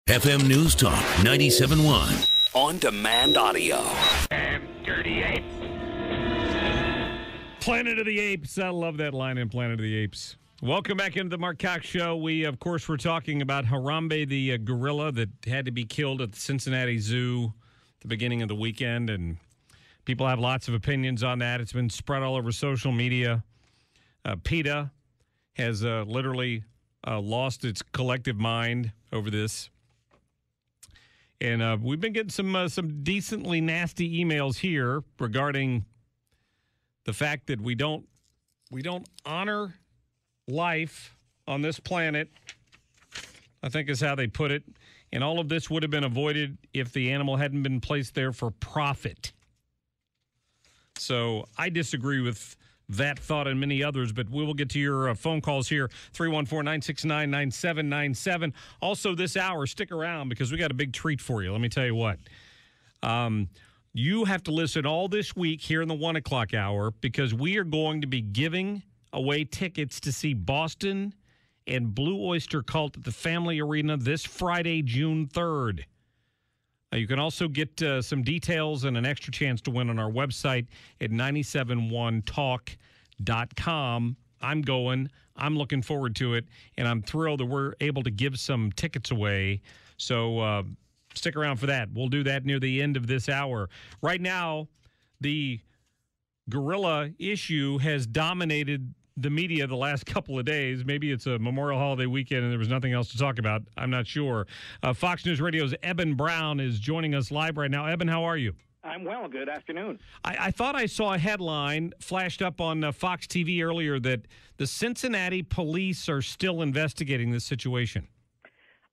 FM News Talk 97.1. On-demand audio. Dirty ape. Planet of the Apes. I love that line in Planet of the Apes. Welcome back into the Marc Cox Show. We, of course, were talking about Harambe, the gorilla that had to be killed at the Cincinnati Zoo at the beginning of the weekend, and people have lots of opinions on that. It's been spread all over social media. PETA has literally lost its collective mind over this. And we've been getting some decently nasty emails here regarding the fact that we don't honor life on this planet, I think is how they put it. And all of this would have been avoided if the animal hadn't been placed there for profit. So I disagree with that thought and many others, but we will get to your phone calls here, 314-969-9797. Also this hour, stick around because we got a big treat for you. Let me tell you what. You have to listen all this week here in the 1 o'clock hour because we are going to be giving away tickets to see Boston and Blue Oyster Cult at the Family Arena this Friday, June 3rd. You can also get some details and an extra chance to win on our website at 971talk.com. I'm going. I'm looking forward to it, and I'm thrilled that we're able to give some tickets away. So stick around for that. We'll do that near the end of this hour. Right now, the gorilla issue has dominated the media the last couple of days. Maybe it's a Memorial Holiday weekend and there was nothing else to talk about. I'm not sure. Fox News Radio's Eben Brown is joining us live right now. Eben, how are you? I'm well. Good afternoon. I thought I saw a headline flashed up on Fox TV earlier that the Cincinnati police are still investigating this situation.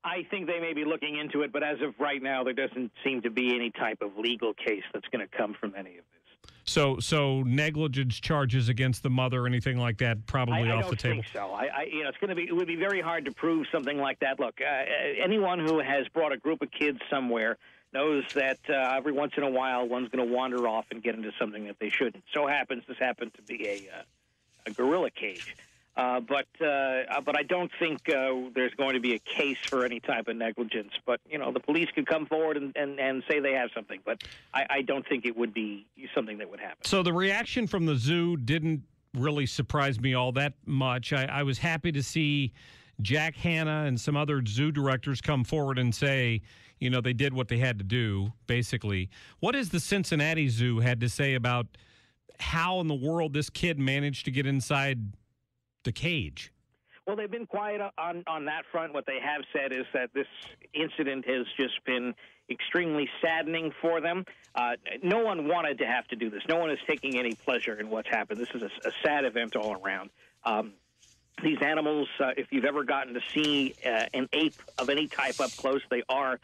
I think they may be looking into it, but as of right now, there doesn't seem to be any type of legal case that's going to come from any of this. So negligence charges against the mother, anything like that, probably off the table. I don't think so. It would be very hard to prove something like that. Look, anyone who has brought a group of kids somewhere knows that every once in a while one's going to wander off and get into something that they shouldn't. This happened to be a gorilla cage. But I don't think there's going to be a case for any type of negligence. But, the police could come forward and say they have something. But I don't think it would be something that would happen. So the reaction from the zoo didn't really surprise me all that much. I was happy to see Jack Hanna and some other zoo directors come forward and say, they did what they had to do, basically. What has the Cincinnati Zoo had to say about how in the world this kid managed to get inside the cage? Well, they've been quiet on that front. What they have said is that this incident has just been extremely saddening for them. No one wanted to have to do this. No one is taking any pleasure in what's happened. This is a sad event all around. These animals, if you've ever gotten to see an ape of any type up close, they are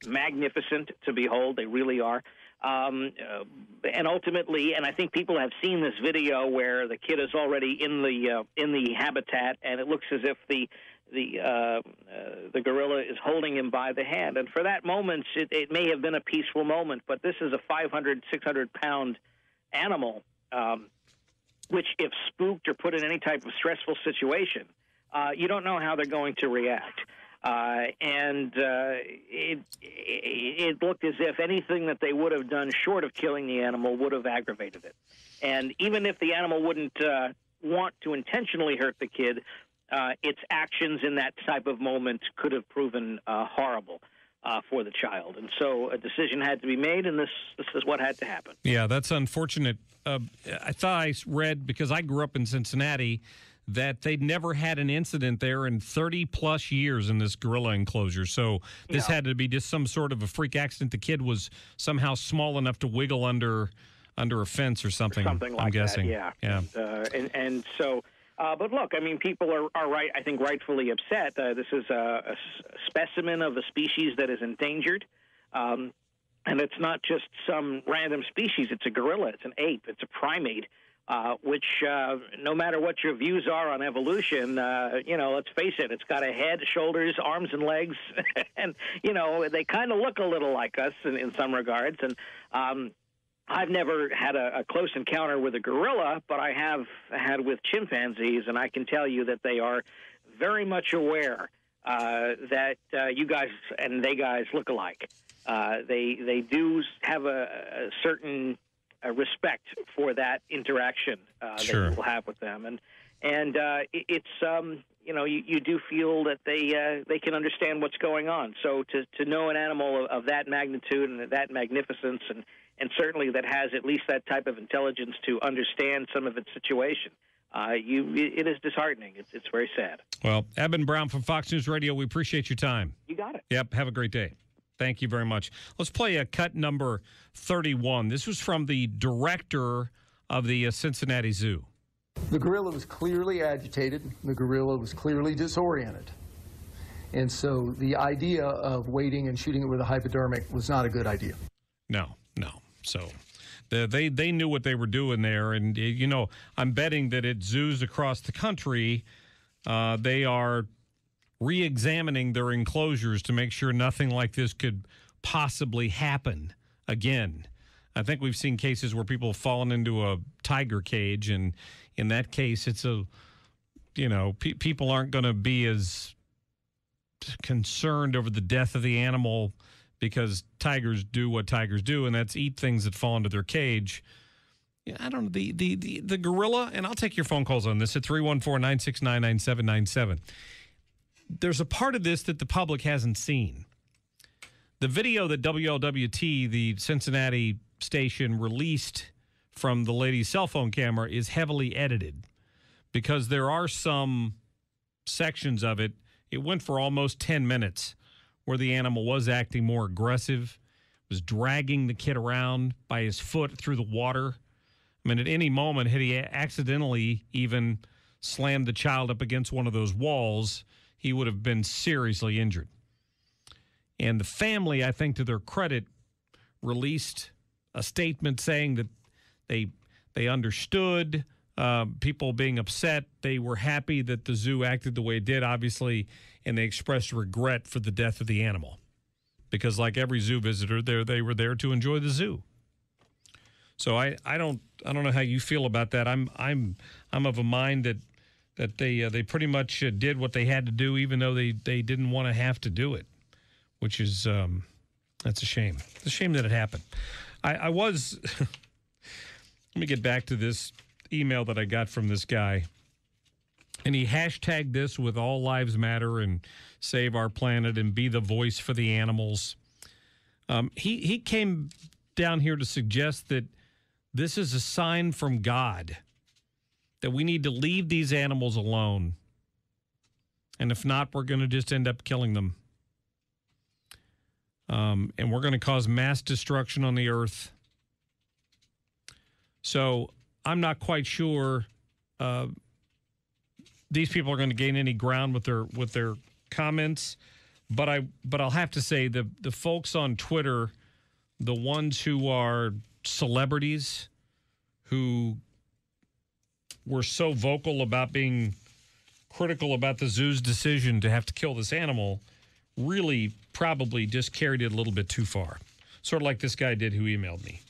magnificent to behold. They really are. And ultimately, and I think people have seen this video where the kid is already in the habitat, and it looks as if the gorilla is holding him by the hand. And for that moment, it may have been a peaceful moment, but this is a 500, 600-pound animal, which, if spooked or put in any type of stressful situation, you don't know how they're going to react. It looked as if anything that they would have done short of killing the animal would have aggravated it. And even if the animal wouldn't want to intentionally hurt the kid, its actions in that type of moment could have proven horrible for the child. And so a decision had to be made, and this is what had to happen. Yeah, that's unfortunate. I thought I read, because I grew up in Cincinnati, that they'd never had an incident there in 30-plus years in this gorilla enclosure. So this had to be just some sort of a freak accident. The kid was somehow small enough to wiggle under a fence or something. Something like I'm guessing. That, yeah. And so, but look, I mean, people are right. I think rightfully upset. This is a specimen of a species that is endangered. And it's not just some random species. It's a gorilla. It's an ape. It's a primate. Which, no matter what your views are on evolution, let's face it, it's got a head, shoulders, arms, and legs, and, they kind of look a little like us in some regards. And I've never had a close encounter with a gorilla, but I have had with chimpanzees, and I can tell you that they are very much aware that you guys and they guys look alike. They do have a certain respect for that interaction Sure. that you will have with them, and it's you do feel that they can understand what's going on. So to know an animal of that magnitude and that magnificence, and certainly that has at least that type of intelligence to understand some of its situation, it is disheartening. It's very sad. Well, Eben Brown from Fox News Radio, we appreciate your time. You got it. Yep, have a great day. Thank you very much. Let's play a cut number 31. This was from the director of the Cincinnati Zoo. The gorilla was clearly agitated. The gorilla was clearly disoriented. And so the idea of waiting and shooting it with a hypodermic was not a good idea. No. So they knew what they were doing there. And, I'm betting that at zoos across the country, they are re-examining their enclosures to make sure nothing like this could possibly happen again. I think we've seen cases where people have fallen into a tiger cage, and in that case, it's people aren't going to be as concerned over the death of the animal because tigers do what tigers do, and that's eat things that fall into their cage. I don't know, the gorilla, and I'll take your phone calls on this at 314-969-9797. There's a part of this that the public hasn't seen. The video that WLWT, the Cincinnati station, released from the lady's cell phone camera is heavily edited because there are some sections of it. It went for almost 10 minutes where the animal was acting more aggressive, was dragging the kid around by his foot through the water. I mean, at any moment, had he accidentally even slammed the child up against one of those walls, he would have been seriously injured. And the family, I think, to their credit, released a statement saying that they understood people being upset. They were happy that the zoo acted the way it did, obviously, and they expressed regret for the death of the animal. Because like every zoo visitor, they were there to enjoy the zoo. So I don't know how you feel about that. I'm of a mind that they pretty much did what they had to do, even though they didn't want to have to do it, which is that's a shame. It's a shame that it happened. I was let me get back to this email that I got from this guy, and he hashtagged this with All Lives Matter and Save Our Planet and be the voice for the animals. He came down here to suggest that this is a sign from God that we need to leave these animals alone. And if not, we're going to just end up killing them. And we're going to cause mass destruction on the earth. So I'm not quite sure these people are going to gain any ground with their comments. But I'll have to say the folks on Twitter, the ones who are celebrities who were so vocal about being critical about the zoo's decision to have to kill this animal, really probably just carried it a little bit too far. Sort of like this guy did who emailed me.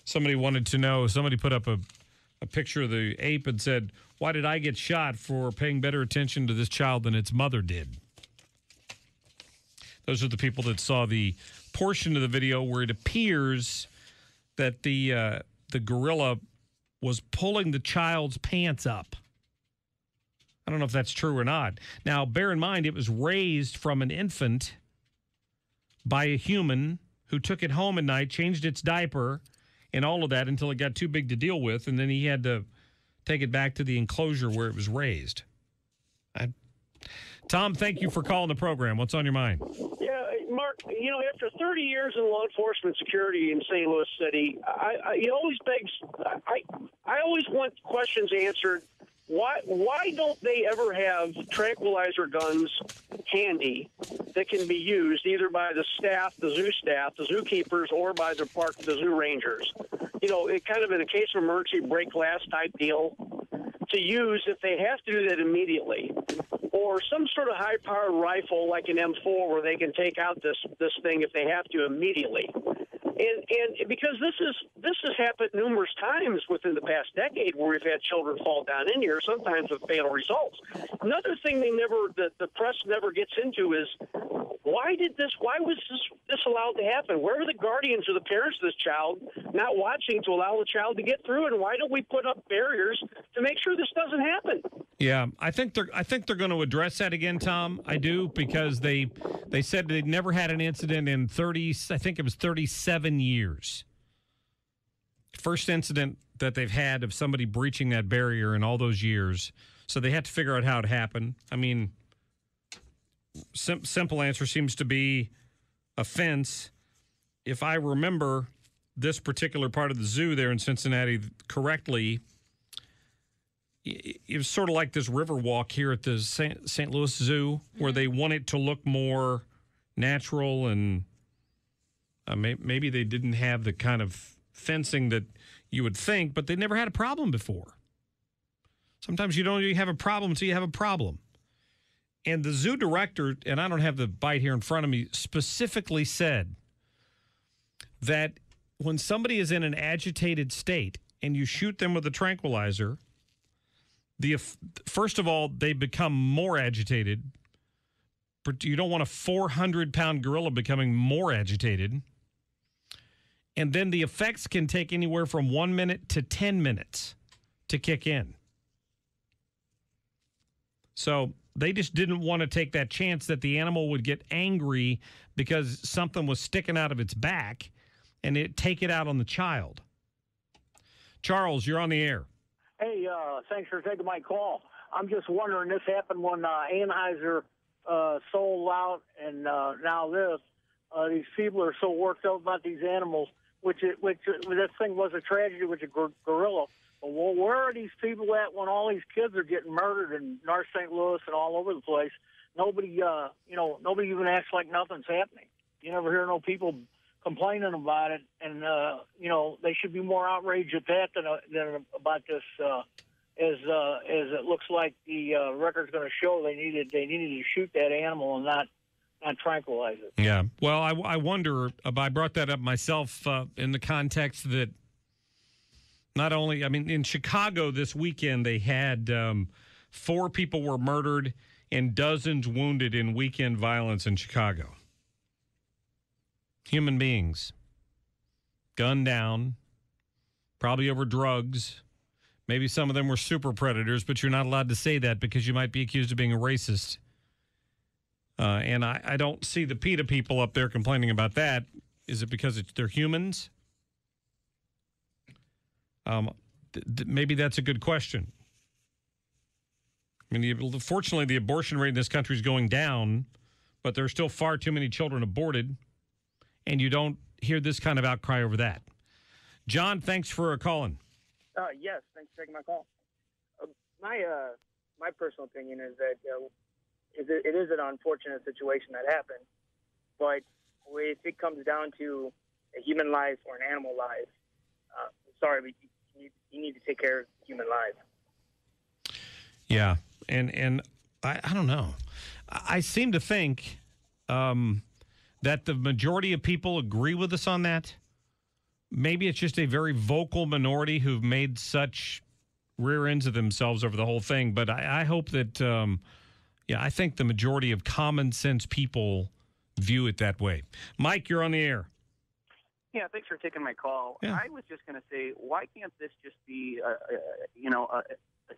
Somebody wanted to know, somebody put up a picture of the ape and said, why did I get shot for paying better attention to this child than its mother did? Those are the people that saw the portion of the video where it appears that the gorilla was pulling the child's pants up. I don't know if that's true or not. Now, bear in mind, it was raised from an infant by a human who took it home at night, changed its diaper, and all of that until it got too big to deal with, and then he had to take it back to the enclosure where it was raised. Tom, thank you for calling the program. What's on your mind? Yeah, Mark, after 30 years in law enforcement security in St. Louis City, I always want questions answered. Why don't they ever have tranquilizer guns handy that can be used either by the staff, the zoo staff, the zookeepers, or by the zoo rangers? It kind of in a case of emergency break glass type deal to use if they have to do that immediately, or some sort of high-powered rifle like an M4 where they can take out this thing if they have to immediately. And because this has happened numerous times within the past decade, where we've had children fall down in here, sometimes with fatal results. Another thing the press never gets into is why was this allowed to happen? Where are the guardians or the parents of this child not watching to allow the child to get through? And why don't we put up barriers to make sure this doesn't happen? Yeah, I think they're going to address that again, Tom. I do, because they said they'd never had an incident in 37 years. First incident that they've had of somebody breaching that barrier in all those years. So they had to figure out how it happened. I mean, simple answer seems to be a fence. If I remember this particular part of the zoo there in Cincinnati correctly, it was sort of like this river walk here at the St. Louis Zoo, where they want it to look more natural, and maybe they didn't have the kind of fencing that you would think, but they never had a problem before. Sometimes you don't even have a problem until you have a problem. And the zoo director, and I don't have the bite here in front of me, specifically said that when somebody is in an agitated state and you shoot them with a tranquilizer, first of all, they become more agitated. But you don't want a 400-pound gorilla becoming more agitated. And then the effects can take anywhere from 1 minute to 10 minutes to kick in. So they just didn't want to take that chance that the animal would get angry because something was sticking out of its back and take it out on the child. Charles, you're on the air. Hey, thanks for taking my call. I'm just wondering, this happened when Anheuser sold out, and now these people are so worked up about these animals, which this thing was a tragedy with a gorilla. Well, where are these people at when all these kids are getting murdered in North St. Louis and all over the place? Nobody even acts like nothing's happening. You never hear no people complaining about it, and they should be more outraged at that than about this. As it looks like the record's going to show, they needed to shoot that animal and not tranquilize it. Yeah. Well, I wonder. I brought that up myself in the context that not only, I mean, in Chicago this weekend they had 4 people were murdered and dozens wounded in weekend violence in Chicago. Human beings gunned down, probably over drugs. Maybe some of them were super predators, but you're not allowed to say that because you might be accused of being a racist. And I don't see the PETA people up there complaining about that. Is it because they're humans? Maybe that's a good question. I mean, fortunately, the abortion rate in this country is going down, but there are still far too many children aborted, and you don't hear this kind of outcry over that. John, thanks for calling. Yes, thanks for taking my call. My personal opinion is that it is an unfortunate situation that happened, but if it comes down to a human life or an animal life, sorry, but you need to take care of human lives. Yeah, and I don't know. I seem to think that the majority of people agree with us on that. Maybe it's just a very vocal minority who've made such rear ends of themselves over the whole thing. But I hope that, I think the majority of common sense people view it that way. Mike, you're on the air. Yeah, thanks for taking my call. Yeah. I was just going to say, why can't this just be, a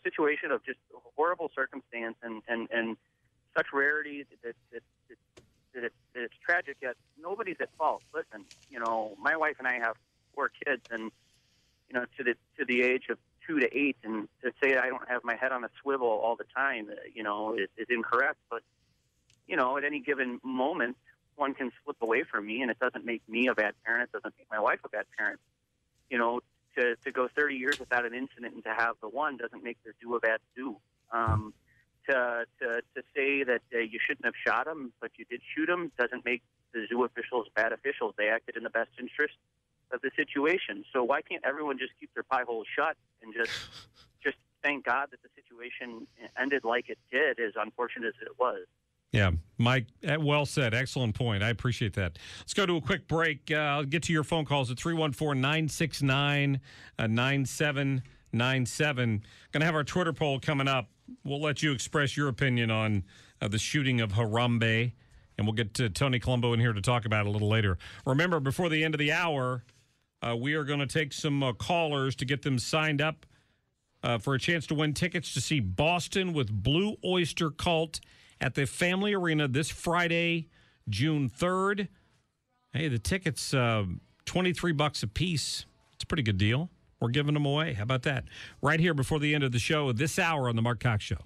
situation of just horrible circumstance and such rarity that it's tragic, yet nobody's at fault. Listen, my wife and I have 4 kids, and to the age of 2 to 8, and to say I don't have my head on a swivel all the time, is incorrect. But at any given moment, one can slip away from me, and it doesn't make me a bad parent. It doesn't make my wife a bad parent. To go 30 years without an incident and to have the one doesn't make the zoo a bad zoo. To say that you shouldn't have shot him, but you did shoot him, doesn't make the zoo officials bad officials. They acted in the best interest of the situation. So why can't everyone just keep their pie holes shut and just thank God that the situation ended like it did, as unfortunate as it was? Yeah, Mike, well said. Excellent point. I appreciate that. Let's go to a quick break. I'll get to your phone calls at 314-969-9797. Going to have our Twitter poll coming up. We'll let you express your opinion on the shooting of Harambe, and we'll get to Tony Colombo in here to talk about it a little later. Remember, before the end of the hour, we are going to take some callers to get them signed up for a chance to win tickets to see Boston with Blue Oyster Cult at the Family Arena this Friday, June 3rd. Hey, the tickets, $23 a piece. It's a pretty good deal. We're giving them away. How about that? Right here before the end of the show, this hour on the Marc Cox Show.